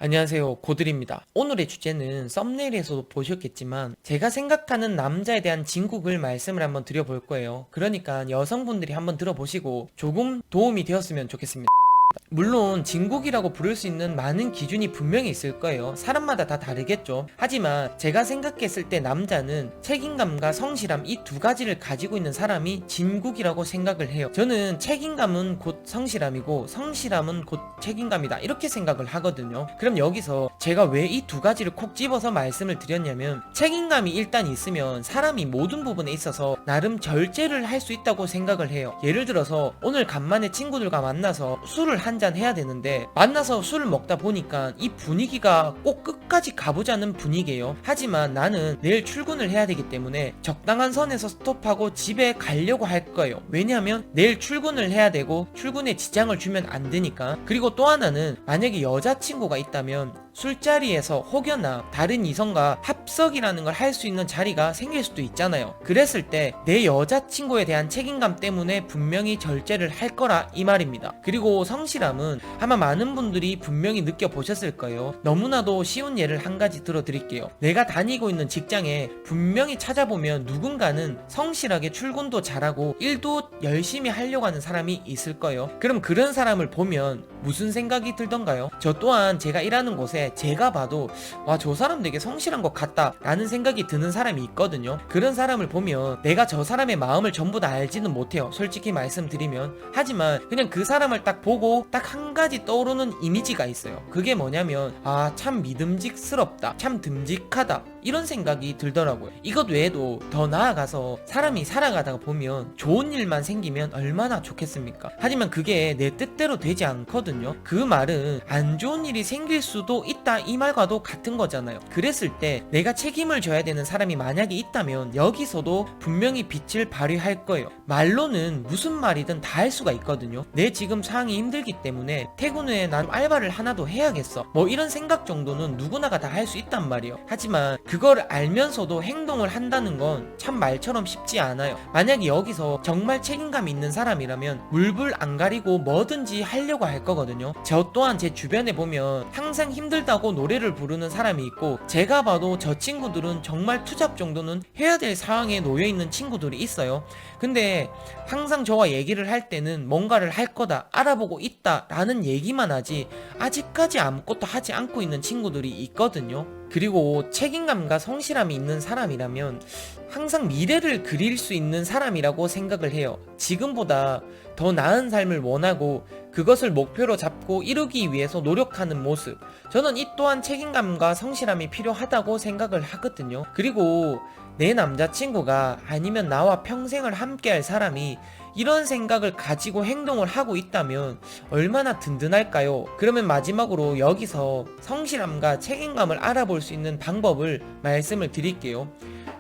안녕하세요, 고들입니다. 오늘의 주제는 썸네일에서도 보셨겠지만 제가 생각하는 남자에 대한 진국을 말씀을 한번 드려볼 거예요. 그러니까 여성분들이 한번 들어보시고 조금 도움이 되었으면 좋겠습니다. 물론 진국이라고 부를 수 있는 많은 기준이 분명히 있을 거예요. 사람마다 다 다르겠죠. 하지만 제가 생각했을 때 남자는 책임감과 성실함 이 두 가지를 가지고 있는 사람이 진국이라고 생각을 해요. 저는 책임감은 곧 성실함이고 성실함은 곧 책임감이다 이렇게 생각을 하거든요. 그럼 여기서 제가 왜 이 두 가지를 콕 집어서 말씀을 드렸냐면, 책임감이 일단 있으면 사람이 모든 부분에 있어서 나름 절제를 할 수 있다고 생각을 해요. 예를 들어서 오늘 간만에 친구들과 만나서 술을 한잔 해야 되는데 만나서 술을 먹다 보니까 이 분위기가 꼭 끝까지 가보자는 분위기예요. 하지만 나는 내일 출근을 해야 되기 때문에 적당한 선에서 스톱하고 집에 가려고 할 거예요. 왜냐하면 내일 출근을 해야 되고 출근에 지장을 주면 안 되니까. 그리고 또 하나는, 만약에 여자친구가 있다면 술자리에서 혹여나 다른 이성과 합석이라는 걸 할 수 있는 자리가 생길 수도 있잖아요. 그랬을 때 내 여자친구에 대한 책임감 때문에 분명히 절제를 할 거라 이 말입니다. 그리고 성실함은 아마 많은 분들이 분명히 느껴보셨을 거예요. 너무나도 쉬운 예를 한 가지 들어드릴게요. 내가 다니고 있는 직장에 분명히 찾아보면 누군가는 성실하게 출근도 잘하고 일도 열심히 하려고 하는 사람이 있을 거예요. 그럼 그런 사람을 보면 무슨 생각이 들던가요? 저 또한 제가 일하는 곳에 제가 봐도 와, 저 사람 되게 성실한 것 같다 라는 생각이 드는 사람이 있거든요. 그런 사람을 보면 내가 저 사람의 마음을 전부 다 알지는 못해요, 솔직히 말씀드리면. 하지만 그냥 그 사람을 딱 보고 딱 한 가지 떠오르는 이미지가 있어요. 그게 뭐냐면, 아, 참 믿음직스럽다, 참 듬직하다, 이런 생각이 들더라고요. 이것 외에도 더 나아가서 사람이 살아가다가 보면 좋은 일만 생기면 얼마나 좋겠습니까? 하지만 그게 내 뜻대로 되지 않거든요. 그 말은 안 좋은 일이 생길 수도 있다 이 말과도 같은 거잖아요. 그랬을 때 내가 책임을 져야 되는 사람이 만약에 있다면 여기서도 분명히 빛을 발휘할 거예요. 말로는 무슨 말이든 다 할 수가 있거든요. 내 지금 상황이 힘들기 때문에 퇴근 후에 난 알바를 하나 더 해야겠어, 뭐 이런 생각 정도는 누구나가 다 할 수 있단 말이에요. 하지만 그걸 알면서도 행동을 한다는 건 참 말처럼 쉽지 않아요. 만약에 여기서 정말 책임감 있는 사람이라면 물불 안 가리고 뭐든지 하려고 할 거거든요. 저 또한 제 주변에 보면 항상 힘들다고 노래를 부르는 사람이 있고, 제가 봐도 저 친구들은 정말 투잡 정도는 해야 될 상황에 놓여 있는 친구들이 있어요. 근데 항상 저와 얘기를 할 때는 뭔가를 할 거다, 알아보고 있다 라는 얘기만 하지 아직까지 아무것도 하지 않고 있는 친구들이 있거든요. 그리고 책임감과 성실함이 있는 사람이라면 항상 미래를 그릴 수 있는 사람이라고 생각을 해요. 지금보다 더 나은 삶을 원하고 그것을 목표로 잡고 이루기 위해서 노력하는 모습, 저는 이 또한 책임감과 성실함이 필요하다고 생각을 하거든요. 그리고 내 남자친구가 아니면 나와 평생을 함께할 사람이 이런 생각을 가지고 행동을 하고 있다면 얼마나 든든할까요? 그러면 마지막으로 여기서 성실함과 책임감을 알아볼 수 있는 방법을 말씀을 드릴게요.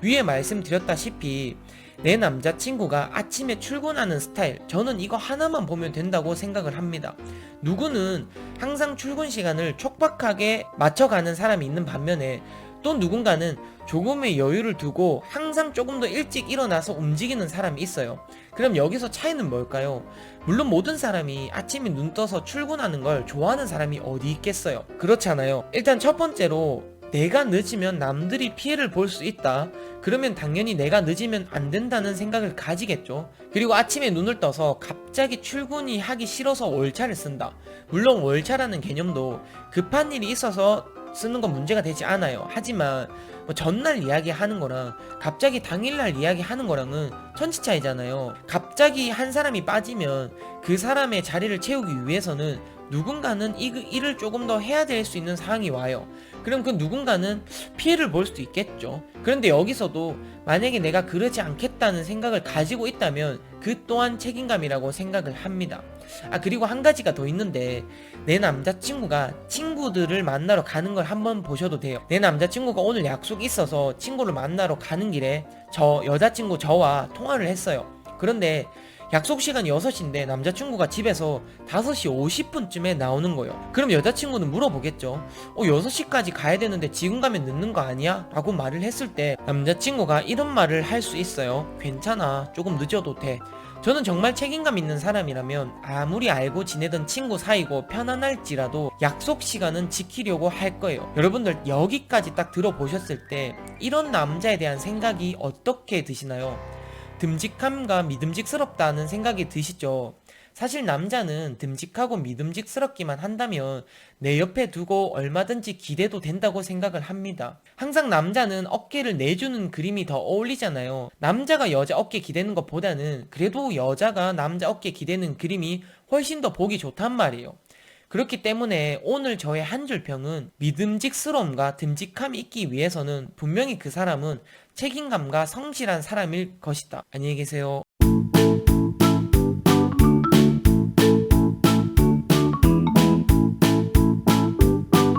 위에 말씀드렸다시피 내 남자친구가 아침에 출근하는 스타일, 저는 이거 하나만 보면 된다고 생각을 합니다. 누구는 항상 출근 시간을 촉박하게 맞춰가는 사람이 있는 반면에 또 누군가는 조금의 여유를 두고 항상 조금 더 일찍 일어나서 움직이는 사람이 있어요. 그럼 여기서 차이는 뭘까요? 물론 모든 사람이 아침에 눈 떠서 출근하는 걸 좋아하는 사람이 어디 있겠어요. 그렇잖아요. 일단 첫 번째로, 내가 늦으면 남들이 피해를 볼 수 있다, 그러면 당연히 내가 늦으면 안 된다는 생각을 가지겠죠. 그리고 아침에 눈을 떠서 갑자기 출근이 하기 싫어서 월차를 쓴다. 물론 월차라는 개념도 급한 일이 있어서 쓰는 건 문제가 되지 않아요. 하지만 뭐 전날 이야기하는 거랑 갑자기 당일날 이야기하는 거랑은 천지 차이잖아요. 갑자기 한 사람이 빠지면 그 사람의 자리를 채우기 위해서는 누군가는 이 일을 조금 더 해야 될 수 있는 상황이 와요. 그럼 그 누군가는 피해를 볼 수도 있겠죠. 그런데 여기서도 만약에 내가 그러지 않겠다는 생각을 가지고 있다면 그 또한 책임감이라고 생각을 합니다. 그리고 한 가지가 더 있는데, 내 남자친구가 친구들을 만나러 가는 걸 한번 보셔도 돼요. 내 남자친구가 오늘 약속이 있어서 친구를 만나러 가는 길에 여자친구 저와 통화를 했어요. 그런데 약속 시간이 6시인데 남자친구가 집에서 5시 50분쯤에 나오는 거예요. 그럼 여자친구는 물어보겠죠. 6시까지 가야 되는데 지금 가면 늦는 거 아니야? 라고 말을 했을 때 남자친구가 이런 말을 할 수 있어요. 괜찮아, 조금 늦어도 돼. 저는 정말 책임감 있는 사람이라면 아무리 알고 지내던 친구 사이고 편안할지라도 약속 시간은 지키려고 할 거예요. 여러분들 여기까지 딱 들어보셨을 때 이런 남자에 대한 생각이 어떻게 드시나요? 듬직함과 믿음직스럽다는 생각이 드시죠? 사실 남자는 듬직하고 믿음직스럽기만 한다면 내 옆에 두고 얼마든지 기대도 된다고 생각을 합니다. 항상 남자는 어깨를 내주는 그림이 더 어울리잖아요. 남자가 여자 어깨 기대는 것보다는 그래도 여자가 남자 어깨 기대는 그림이 훨씬 더 보기 좋단 말이에요. 그렇기 때문에 오늘 저의 한 줄 평은 믿음직스러움과 듬직함이 있기 위해서는 분명히 그 사람은 책임감과 성실한 사람일 것이다. 안녕히 계세요.